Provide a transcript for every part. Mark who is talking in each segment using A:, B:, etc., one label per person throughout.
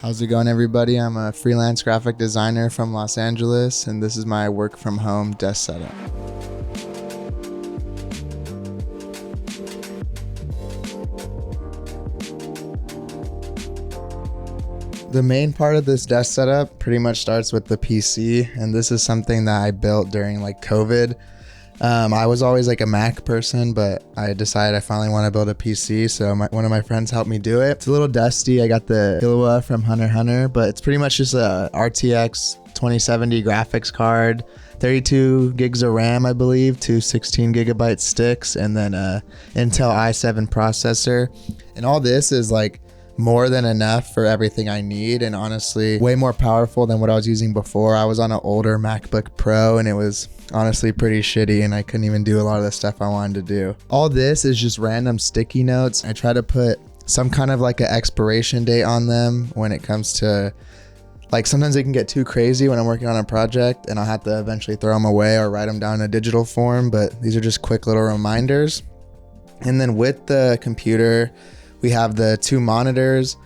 A: How's it going, everybody? I'm a freelance graphic designer from Los Angeles, and this is my work from home desk setup. The main part of this desk setup pretty much starts with the PC, and this is something that I built during COVID. I was always a Mac person, but I decided I finally want to build a PC, so one of my friends helped me do it. It's a little dusty. I got the Killua from Hunter x Hunter, but it's pretty much just a RTX 2070 graphics card, 32 gigs of RAM, I believe, two 16 gigabyte sticks, and then a Intel i7 processor. And all this is more than enough for everything I need, and honestly way more powerful than what I was using before. I was on an older MacBook Pro, and it was honestly pretty shitty, and I couldn't even do a lot of the stuff I wanted to do. All this is just random sticky notes. I try to put some kind of an expiration date on them when it comes to sometimes it can get too crazy when I'm working on a project and I'll have to eventually throw them away or write them down in a digital form, but these are just quick little reminders. And then with the computer, we have the two monitors.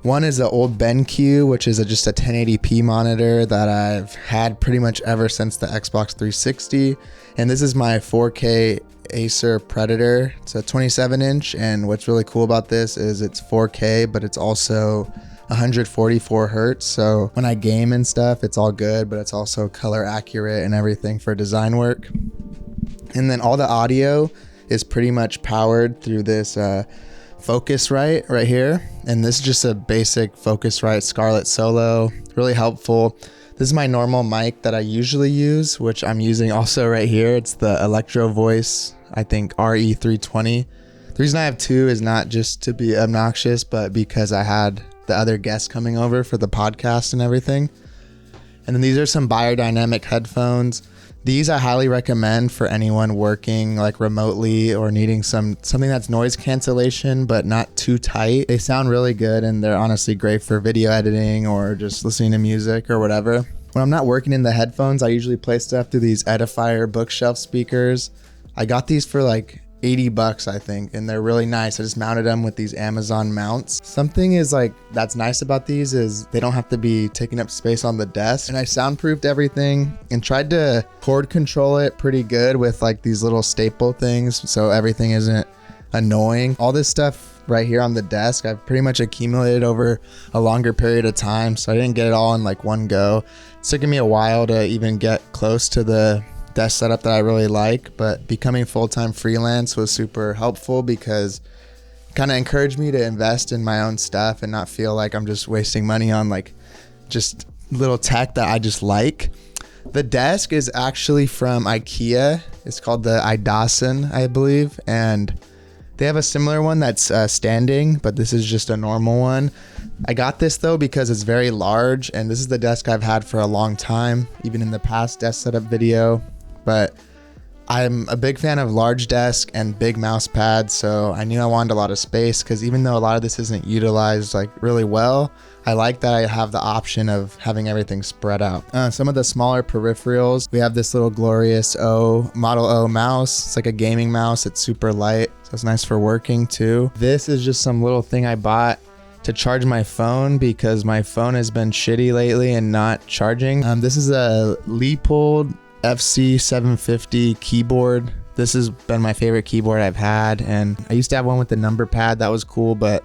A: One is the old BenQ, which is just a 1080p monitor that I've had pretty much ever since the Xbox 360. And this is my 4K Acer Predator. It's a 27 inch. And what's really cool about this is it's 4K, but it's also 144 hertz. So when I game and stuff, it's all good, but it's also color accurate and everything for design work. And then all the audio is pretty much powered through this Focusrite right here, and this is just a basic Focusrite Scarlett Solo, really helpful. This is my normal mic that I usually use, which I'm using also right here. It's the Electro Voice, I think RE320. The reason I have two is not just to be obnoxious, but because I had the other guests coming over for the podcast and everything. And then these are some biodynamic headphones. These I highly recommend for anyone working remotely or needing something that's noise cancellation but not too tight. They sound really good, and they're honestly great for video editing or just listening to music or whatever. When I'm not working in the headphones, I usually play stuff through these Edifier bookshelf speakers. I got these for $80, I think, and they're really nice. I just mounted them with these Amazon mounts. Something is that's nice about these is they don't have to be taking up space on the desk. And I soundproofed everything and tried to cord control it pretty good with these little staple things, so everything isn't annoying. All this stuff right here on the desk, I've pretty much accumulated over a longer period of time, so I didn't get it all in one go. It's taken me a while to even get close to the desk setup that I really like, but becoming full-time freelance was super helpful because it kind of encouraged me to invest in my own stuff and not feel like I'm just wasting money on just little tech that I just like. The desk is actually from IKEA. It's called the Idasen, I believe, and they have a similar one that's standing, but this is just a normal one. I got this though because it's very large, and this is the desk I've had for a long time, even in the past desk setup video. But I'm a big fan of large desk and big mouse pads, so I knew I wanted a lot of space because even though a lot of this isn't utilized really well, I like that I have the option of having everything spread out. Some of the smaller peripherals, we have this little glorious Model O mouse. It's like a gaming mouse. It's super light, so it's nice for working too. This is just some little thing I bought to charge my phone because my phone has been shitty lately and not charging. This is a Leopold FC750 keyboard. This has been my favorite keyboard I've had, and I used to have one with the number pad that was cool, but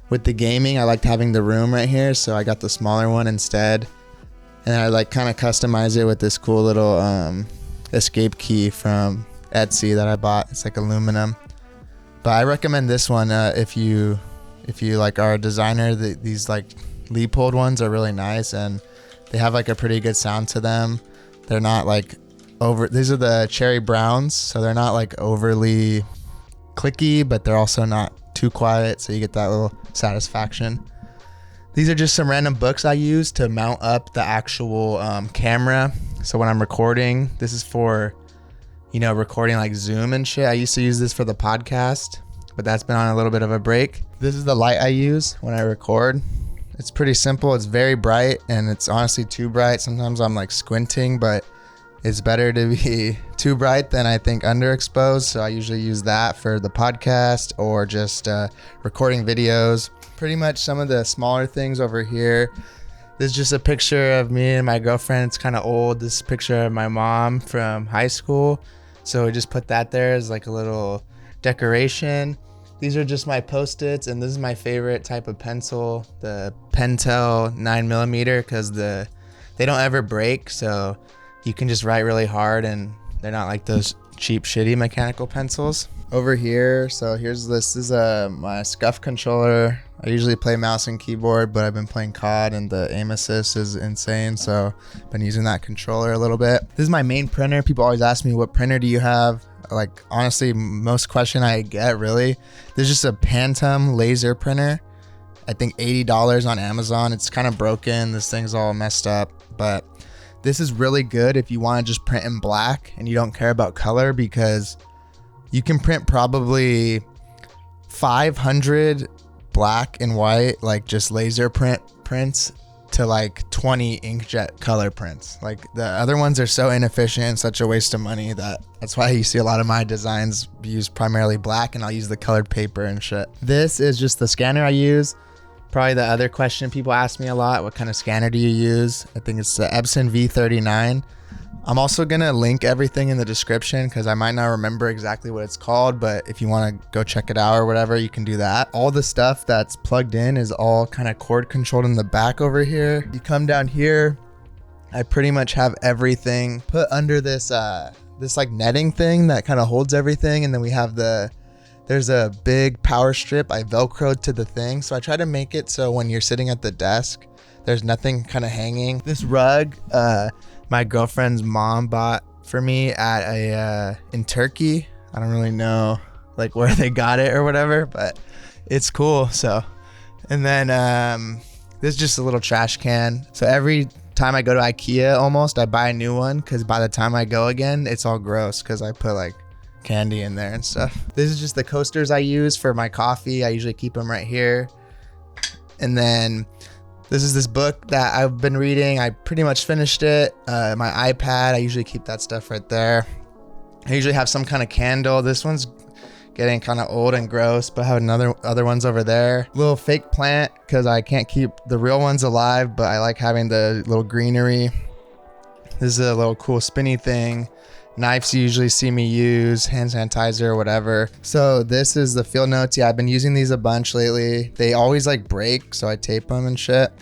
A: with the gaming I liked having the room right here, so I got the smaller one instead. And I kind of customize it with this cool little escape key from Etsy that I bought. It's aluminum, but I recommend this one if you are a designer. These Leopold ones are really nice, and they have a pretty good sound to them. They're not these are the cherry browns, so they're not overly clicky, but they're also not too quiet, so you get that little satisfaction. These are just some random books I use to mount up the actual camera. So when I'm recording, this is for, recording Zoom and shit. I used to use this for the podcast, but that's been on a little bit of a break. This is the light I use when I record. It's pretty simple. It's very bright, and it's honestly too bright. Sometimes I'm squinting, but It's better to be too bright than I think underexposed. So I usually use that for the podcast or just recording videos. Pretty much some of the smaller things over here. This is just a picture of me and my girlfriend. It's kind of old. This is a picture of my mom from high school. So we just put that there as like a little decoration. These are just my Post-its, and this is my favorite type of pencil, the Pentel 9mm, because they don't ever break, so you can just write really hard, and they're not like those cheap, shitty mechanical pencils. Over here, so this is my Scuff controller. I usually play mouse and keyboard, but I've been playing COD, and the aim assist is insane, so I've been using that controller a little bit. This is my main printer. People always ask me, what printer do you have? Like, honestly, most question I get, really, there's just a Phantom laser printer. I think $80 on Amazon. It's kind of broken. This thing's all messed up, but this is really good if you want to just print in black and you don't care about color, because you can print probably 500 black and white, like just laser prints, to like 20 inkjet color prints. Like, the other ones are so inefficient and such a waste of money that's why you see a lot of my designs use primarily black, and I'll use the colored paper and shit. This is just the scanner I use. Probably the other question people ask me a lot, what kind of scanner do you use? I think it's the Epson V39. I'm also gonna link everything in the description because I might not remember exactly what it's called, but if you want to go check it out or whatever, you can do that. All the stuff that's plugged in is all kind of cord controlled in the back over here. You come down here, I pretty much have everything put under this like netting thing that kind of holds everything, and then we have there's a big power strip I velcroed to the thing, so I try to make it so when you're sitting at the desk, there's nothing kind of hanging. This rug, my girlfriend's mom bought for me at in Turkey. I don't really know like where they got it or whatever, but it's cool. So, and then this is just a little trash can. So every time I go to IKEA, almost, I buy a new one, because by the time I go again, it's all gross because I put like candy in there and stuff. This is just the coasters I use for my coffee. I usually keep them right here. And then this is this book that I've been reading. I pretty much finished it. My iPad, I usually keep that stuff right there. I usually have some kind of candle. This one's getting kind of old and gross, but I have other ones over there. Little fake plant, because I can't keep the real ones alive, but I like having the little greenery. This is a little cool spinny thing. Knives you usually see me use, hand sanitizer or whatever. So this is the field notes. Yeah, I've been using these a bunch lately. They always like break, so I tape them and shit.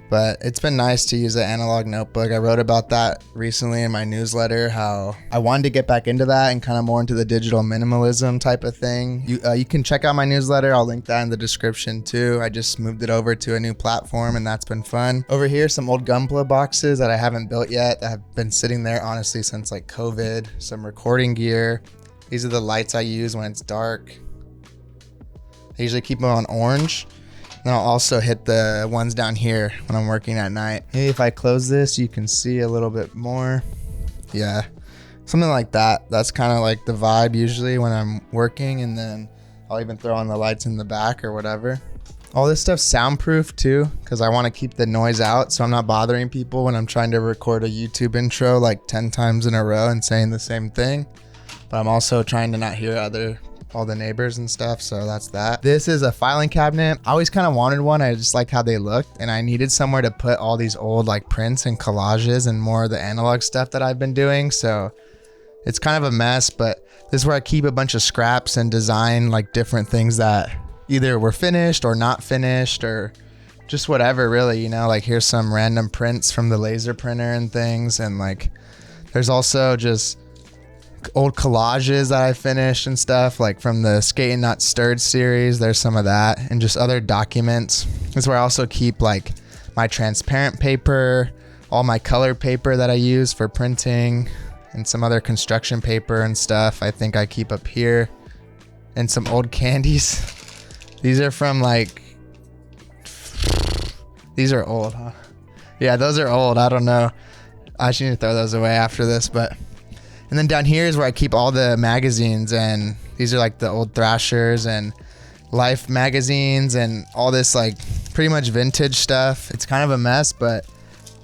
A: But it's been nice to use an analog notebook. I wrote about that recently in my newsletter, how I wanted to get back into that and kind of more into the digital minimalism type of thing. You can check out my newsletter. I'll link that in the description too. I just moved it over to a new platform, and that's been fun. Over here, some old Gunpla boxes that I haven't built yet, that have been sitting there honestly since like COVID. Some recording gear. These are the lights I use when it's dark. I usually keep them on orange. And I'll also hit the ones down here when I'm working at night. Maybe if I close this, you can see a little bit more. Yeah, something like that. That's kind of like the vibe usually when I'm working, and then I'll even throw on the lights in the back or whatever. All this stuff's soundproof too, because I want to keep the noise out, so I'm not bothering people when I'm trying to record a YouTube intro like 10 times in a row and saying the same thing. But I'm also trying to not hear all the neighbors and stuff, so that's that. This is a filing cabinet. I always kind of wanted one. I just liked how they looked, and I needed somewhere to put all these old like prints and collages and more of the analog stuff that I've been doing. So it's kind of a mess, but this is where I keep a bunch of scraps and design like different things that either were finished or not finished, or just whatever really, you know. Like, here's some random prints from the laser printer and things, and like there's also just old collages that I finished and stuff, like from the Skating Not Stirred series. There's some of that, and just other documents. This is where I also keep like my transparent paper, all my colored paper that I use for printing, and some other construction paper and stuff I think I keep up here, and some old candies. These are from like, these are old, huh? Yeah, those are old. I don't know. I should need to throw those away after this, but. And then down here is where I keep all the magazines, and these are like the old Thrashers and Life magazines and all this like pretty much vintage stuff. It's kind of a mess, but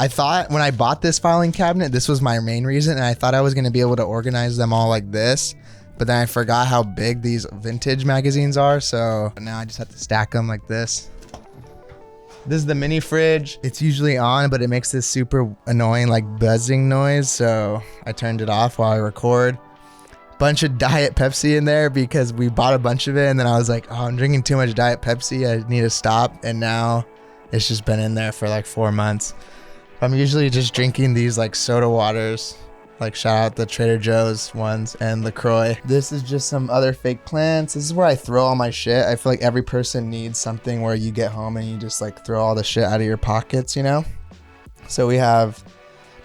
A: I thought when I bought this filing cabinet, this was my main reason, and I thought I was going to be able to organize them all like this, but then I forgot how big these vintage magazines are, so now I just have to stack them like this. This is the mini fridge. It's usually on, but it makes this super annoying like buzzing noise, so I turned it off while I record. Bunch of Diet Pepsi in there because we bought a bunch of it, and then I was like, oh, I'm drinking too much Diet Pepsi, I need to stop, and now it's just been in there for like 4 months. I'm usually just drinking these like soda waters, like shout out the Trader Joe's ones and LaCroix. This is just some other fake plants. This is where I throw all my shit. I feel like every person needs something where you get home and you just like throw all the shit out of your pockets, you know? So we have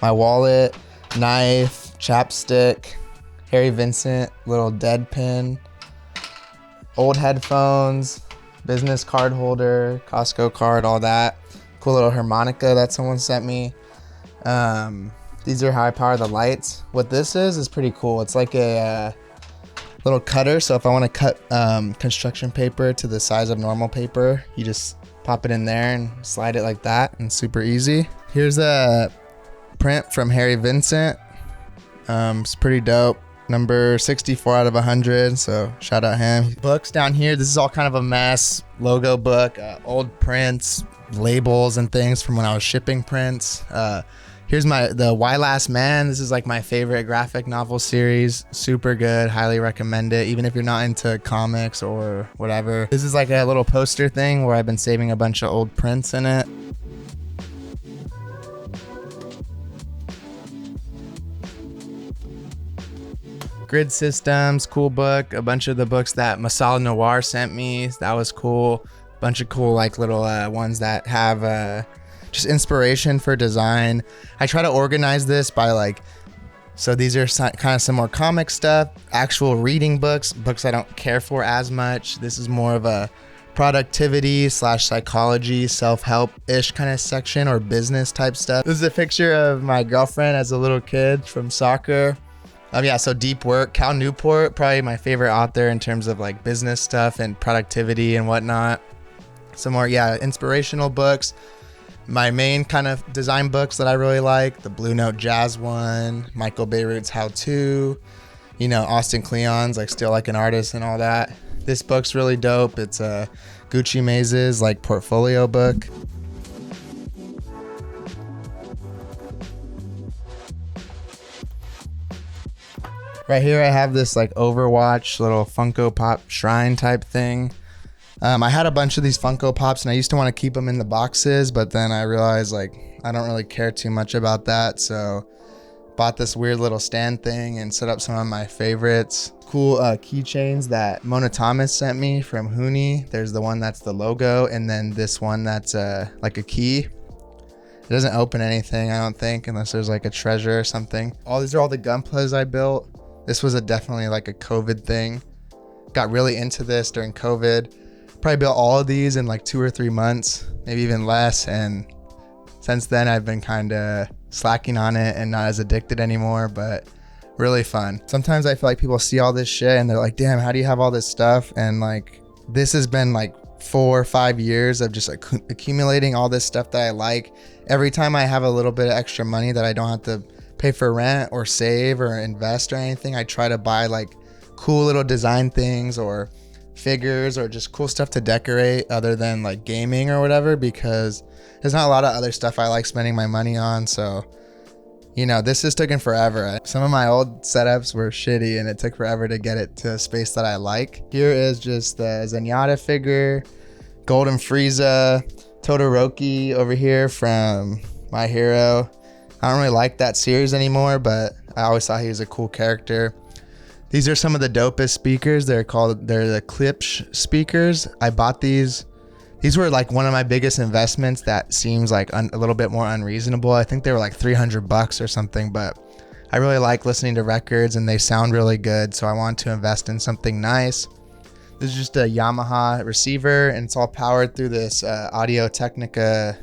A: my wallet, knife, chapstick, Harry Vincent, little dead pin, old headphones, business card holder, Costco card, all that. Cool little harmonica that someone sent me. These are how I power the lights. What this is pretty cool. It's like a little cutter. So if I want to cut construction paper to the size of normal paper, you just pop it in there and slide it like that, and super easy. Here's a print from Harry Vincent. It's pretty dope. Number 64 out of 100, so shout out him. Books down here, this is all kind of a mess. Logo book, old prints, labels and things from when I was shipping prints. Here's the Why Last Man. This is like my favorite graphic novel series. Super good, highly recommend it, even if you're not into comics or whatever. This is like a little poster thing where I've been saving a bunch of old prints in it. Grid Systems, cool book. A bunch of the books that Masala Noir sent me, that was cool. Bunch of cool like little ones that have just inspiration for design. I try to organize this by like, so these are kind of some more comic stuff, actual reading books I don't care for as much. This is more of a productivity / psychology, self-help-ish kind of section, or business type stuff. This is a picture of my girlfriend as a little kid from soccer. Yeah, so Deep Work, Cal Newport, probably my favorite author in terms of like business stuff and productivity and whatnot. Some more, inspirational books. My main kind of design books that I really like, the Blue Note Jazz one, Michael Beirut's How To, Austin Kleon's like Still Like an Artist and all that. This book's really dope. It's Gucci Maze's like portfolio book. Right here I have this like Overwatch little Funko Pop shrine type thing. I had a bunch of these Funko Pops and I used to want to keep them in the boxes, but then I realized like I don't really care too much about that, so bought this weird little stand thing and set up some of my favorites. Cool keychains that Mona Thomas sent me from Hooney. There's the one that's the logo, and then this one that's like a key. It doesn't open anything, I don't think, unless there's like a treasure or something. These are all the gunplas I built. This was definitely like a COVID thing. Got really into this during COVID. Probably built all of these in like 2 or 3 months, maybe even less. And since then I've been kind of slacking on it and not as addicted anymore, but really fun. Sometimes I feel like people see all this shit and they're like, damn, how do you have all this stuff? And like, this has been like 4 or 5 years of just accumulating all this stuff that I like. Every time I have a little bit of extra money that I don't have to pay for rent or save or invest or anything, I try to buy like cool little design things or figures or just cool stuff to decorate other than like gaming or whatever, because there's not a lot of other stuff I like spending my money on. So this has taken forever. Some of my old setups were shitty and it took forever to get it to a space that I like. Here is just the Zenyatta figure, Golden Frieza, Todoroki over here from My Hero. I don't really like that series anymore, but I always thought he was a cool character. These are some of the dopest speakers. They're the Klipsch speakers. I bought these. These were like one of my biggest investments that seems like a little bit more unreasonable. I think they were like $300 or something, but I really like listening to records and they sound really good, so I want to invest in something nice. This is just a Yamaha receiver and it's all powered through this Audio Technica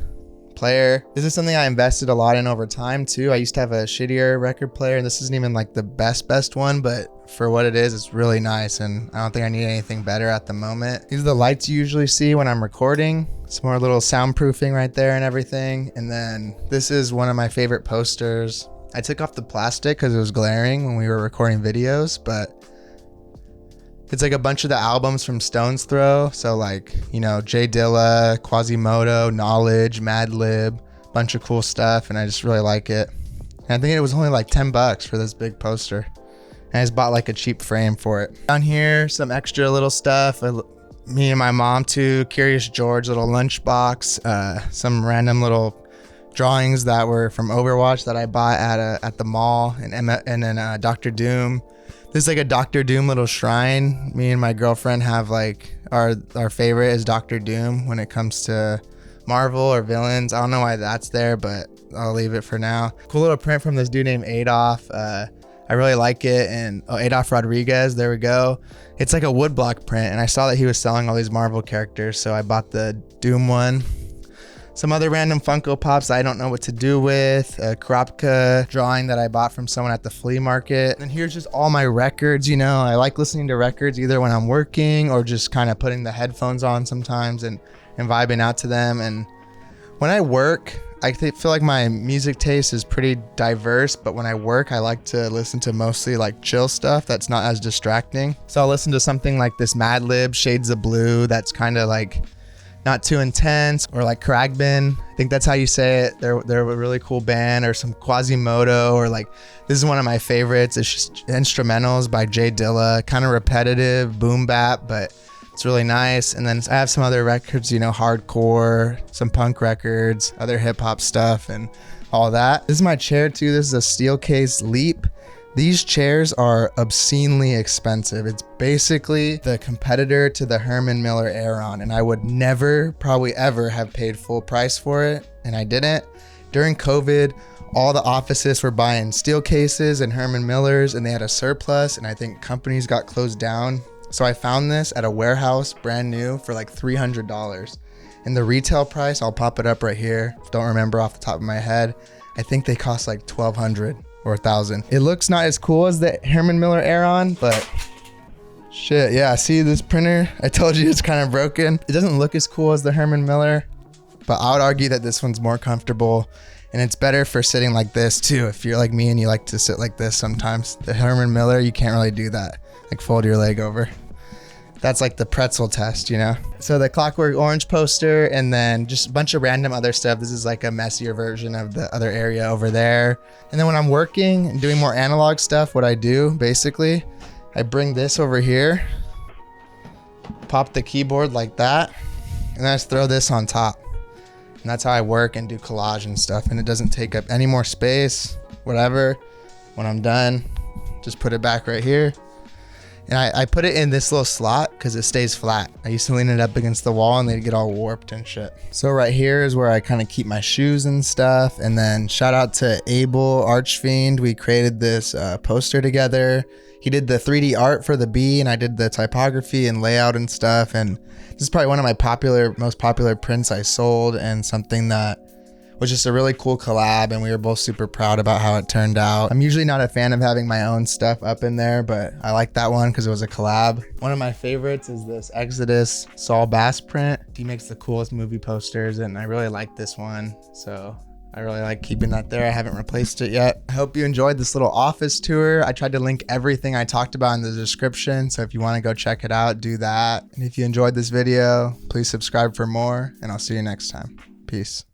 A: player. This is something I invested a lot in over time too. I used to have a shittier record player and this isn't even like the best one, but for what it is, it's really nice, and I don't think I need anything better at the moment. These are the lights you usually see when I'm recording. Some more little soundproofing right there and everything. And then this is one of my favorite posters. I took off the plastic because it was glaring when we were recording videos, but it's like a bunch of the albums from Stone's Throw. So like, you know, Jay Dilla, Quasimodo, Knowledge, Madlib, bunch of cool stuff, and I just really like it. And I think it was only like 10 bucks for this big poster. And I just bought like a cheap frame for it. Down here, some extra little stuff. Me and my mom too, Curious George little lunchbox, some random little drawings that were from Overwatch that I bought at the mall, and then Dr. Doom. This is like a Dr. Doom little shrine. Me and my girlfriend have like our favorite is Dr. Doom when it comes to Marvel or villains. I don't know why that's there, but I'll leave it for now. Cool little print from this dude named Adolf. I really like it. And Adolf Rodriguez, there we go. It's like a woodblock print, and I saw that he was selling all these Marvel characters, so I bought the Doom one. Some other random Funko Pops I don't know what to do with. A Kropka drawing that I bought from someone at the flea market. And here's just all my records. You know, I like listening to records either when I'm working or just kind of putting the headphones on sometimes and vibing out to them. And when I work, I feel like my music taste is pretty diverse, but when I work, I like to listen to mostly like chill stuff that's not as distracting. So I'll listen to something like this Madlib, Shades of Blue, that's kind of like not too intense, or like Kragbin. I think that's how you say it. They're a really cool band, or some Quasimodo, or like, this is one of my favorites. It's just instrumentals by Jay Dilla, kind of repetitive, boom bap, but it's really nice. And then I have some other records, you know, hardcore, some punk records, other hip hop stuff, and all that. This is my chair too. This is a Steelcase Leap. These chairs are obscenely expensive. It's basically the competitor to the Herman Miller Aeron, and I would never, probably ever, have paid full price for it, and I didn't. During COVID, all the offices were buying Steelcases and Herman Millers, and they had a surplus, and I think companies got closed down. So I found this at a warehouse, brand new, for like $300. And the retail price, I'll pop it up right here. Don't remember off the top of my head. I think they cost like $1,200 or $1,000. It looks not as cool as the Herman Miller Aeron, but shit, yeah, see this printer? I told you it's kind of broken. It doesn't look as cool as the Herman Miller, but I would argue that this one's more comfortable, and it's better for sitting like this too. If you're like me and you like to sit like this sometimes, the Herman Miller, you can't really do that. Like fold your leg over. That's like the pretzel test, you know? So the Clockwork Orange poster, and then just a bunch of random other stuff. This is like a messier version of the other area over there. And then when I'm working and doing more analog stuff, what I do basically, I bring this over here, pop the keyboard like that, and then I just throw this on top. And that's how I work and do collage and stuff. And it doesn't take up any more space, whatever. When I'm done, just put it back right here. And I put it in this little slot because it stays flat. I used to lean it up against the wall and they'd get all warped and shit. So right here is where I kind of keep my shoes and stuff. And then shout out to Abel Archfiend. We created this poster together. He did the 3D art for the bee, and I did the typography and layout and stuff. And this is probably one of my most popular prints I sold, and something that was just a really cool collab, and we were both super proud about how it turned out. I'm usually not a fan of having my own stuff up in there, but I like that one because it was a collab. One of my favorites is this Exodus Saul Bass print. He makes the coolest movie posters, and I really like this one, so I really like keeping that there. I haven't replaced it yet. I hope you enjoyed this little office tour. I tried to link everything I talked about in the description, so if you want to go check it out, do that. And if you enjoyed this video, please subscribe for more, and I'll see you next time. Peace.